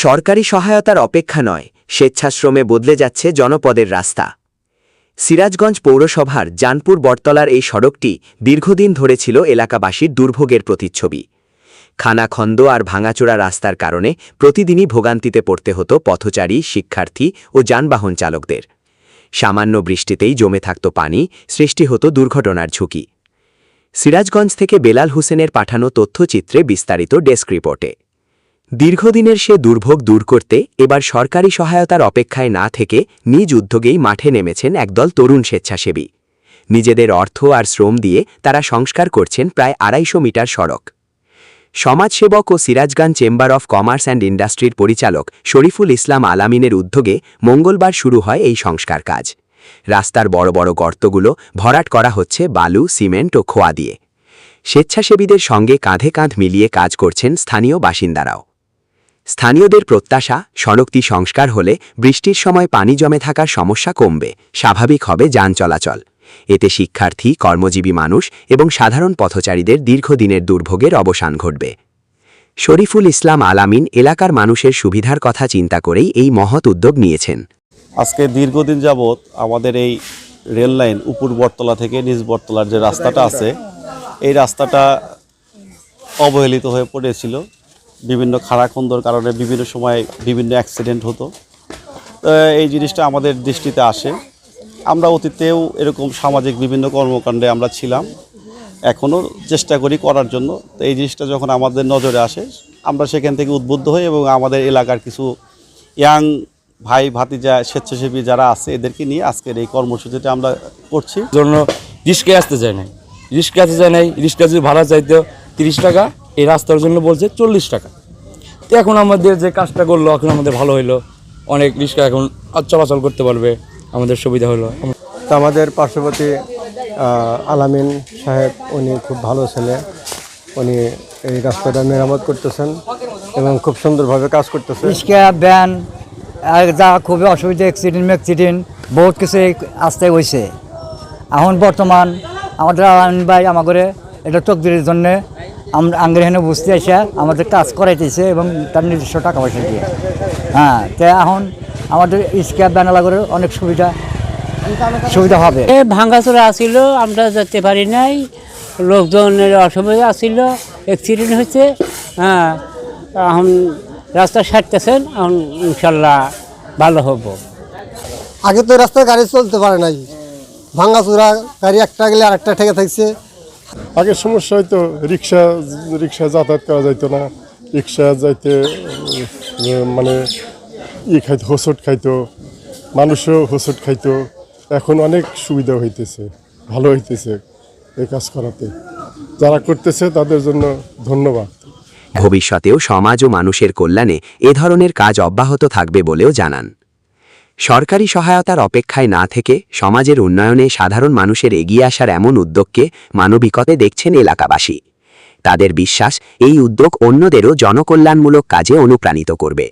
সরকারি সহায়তার অপেক্ষা নয়, স্বেচ্ছাশ্রমে বদলে যাচ্ছে জনপদের রাস্তা। সিরাজগঞ্জ পৌরসভার জানপুর বটতলার এই সড়কটি দীর্ঘদিন ধরে ছিল এলাকাবাসীর দুর্ভোগের প্রতিচ্ছবি। খানাখন্দ আর ভাঙাচোরা রাস্তার কারণে প্রতিদিনই ভোগান্তিতে পড়তে হতো পথচারী, শিক্ষার্থী ও যানবাহন চালকদের। সামান্য বৃষ্টিতেই জমে থাকত পানি, সৃষ্টি হতো দুর্ঘটনার ঝুঁকি। সিরাজগঞ্জ থেকে বেলাল হোসেনের পাঠানো তথ্যচিত্রে বিস্তারিত ডেস্ক রিপোর্টে। দীর্ঘদিনের সে দুর্ভোগ দূর করতে এবার সরকারি সহায়তার অপেক্ষায় না থেকে নিজ উদ্যোগেই মাঠে নেমেছেন একদল তরুণ স্বেচ্ছাসেবী। নিজেদের অর্থ আর শ্রম দিয়ে তারা সংস্কার করছেন প্রায় ২৫০ মিটার সড়ক। সমাজসেবক ও Sirajganj chamber of commerce and ইন্ডাস্ট্রির পরিচালক শরীফুল ইসলাম আলামিনের উদ্যোগে মঙ্গলবার শুরু হয় এই সংস্কার কাজ। রাস্তার বড় বড় গর্তগুলো ভরাট করা হচ্ছে বালু, সিমেন্ট ও খোয়া দিয়ে। স্বেচ্ছাসেবীদের সঙ্গে কাঁধে কাঁধ মিলিয়ে কাজ করছেন স্থানীয় বাসিন্দারাও। স্থানীয়দের প্রত্যাশা, সড়কটি সংস্কার হলে বৃষ্টির সময় পানি জমে থাকার সমস্যা কমবে, স্বাভাবিক হবে যান চলাচল। এতে শিক্ষার্থী, কর্মজীবী মানুষ এবং সাধারণ পথচারীদের দীর্ঘদিনের দুর্ভোগের অবসান ঘটবে। শরীফুল ইসলাম আলামিন এলাকার মানুষের সুবিধার কথা চিন্তা করেই এই মহৎ উদ্যোগ নিয়েছেন। আজকে দীর্ঘদিন যাবৎ আমাদের এই রেল লাইন উপর বটতলা থেকে নিচ বটতলার যে রাস্তাটা আছে, এই রাস্তাটা অবহেলিত হয়ে পড়েছিল। বিভিন্ন খাড়াখন্দর কারণে বিভিন্ন সময় বিভিন্ন অ্যাক্সিডেন্ট হতো। এই জিনিসটা আমাদের দৃষ্টিতে আসে। আমরা অতীতেও এরকম সামাজিক বিভিন্ন কর্মকাণ্ডে আমরা ছিলাম, এখনও চেষ্টা করি করার জন্য। তো এই জিনিসটা যখন আমাদের নজরে আসে, আমরা সেখান থেকে উদ্বুদ্ধ হই এবং আমাদের এলাকার কিছু ইয়াং ভাই ভাতিজা স্বেচ্ছাসেবী যারা আছে এদেরকে নিয়ে আজকের এই কর্মসূচিটা আমরা করছি। জন্য রিস্কে আসতে চাই নাই, রিস্কা যদি ভাড়া চাইতো 30 টাকা, এই রাস্তার জন্য বলছে 40 টাকা। তো এখন আমাদের যে কাজটা করলো, এখন আমাদের ভালো হইলো, অনেক রিস্কা এখন চলাচল করতে পারবে, আমাদের সুবিধা হলো। তো আমাদের পার্শ্ববর্তী আলামিন সাহেব, উনি খুব ভালো ছেলে। উনি এই রাস্তাটা মেরামত করতেছেন এবং খুব সুন্দরভাবে কাজ করতেছেন। রিক্সা, ভ্যান যা খুবই অসুবিধা, অ্যাক্সিডেন্ট বহুত কিছু আসতে হয়েছে। এখন বর্তমান আমাদের আলামিন ভাই আমাদের এটা তকদিরের জন্যে আমরা আঙ্গের বুঝতে এসে আমাদের কাজ করাইতেছে এবং তার নিজস্ব টাকা পয়সা দিয়ে। হ্যাঁ, তো এখন আমাদের রিক্সা, ভ্যান করে অনেক সুবিধা হবে। ভাঙ্গাচোরা আসছিল, আমরা যেতে পারি নাই, লোকজনের অসুবিধা আসছিল, অ্যাক্সিডেন্ট হয়েছে। হ্যাঁ, এখন রাস্তা সারতেছেন, এখন ইনশাল্লাহ ভালো হবো। আগে তো রাস্তায় গাড়ি চলতে পারে নাই, ভাঙ্গাচোরা গাড়ি একটা গেলে আরেকটা ঠেকে থাকছে। আগের সমস্যা হয়তো রিক্সা যাতায়াত করা যাইতো না, রিক্সা যাইতে মানে খাইতো, হোঁচট খাইতো, মানুষও হোঁচট খাইতো। এখন অনেক সুবিধা হইতেছে, ভালো হইতেছে এই কাজ করাতে। যারা করতেছে তাদের জন্য ধন্যবাদ। ভবিষ্যতেও সমাজ ও মানুষের কল্যাণে এ ধরনের কাজ অব্যাহত থাকবে বলেও জানান। সরকারি সহায়তার অপেক্ষায় না থেকে সমাজের উন্নয়নে সাধারণ মানুষের এগিয়ে আসার এমন উদ্যোগকে মানবিকতে দেখছেন এলাকাবাসী। তাদের বিশ্বাস, এই উদ্যোগ অন্যদেরও জনকল্যাণমূলক কাজে অনুপ্রাণিত করবে।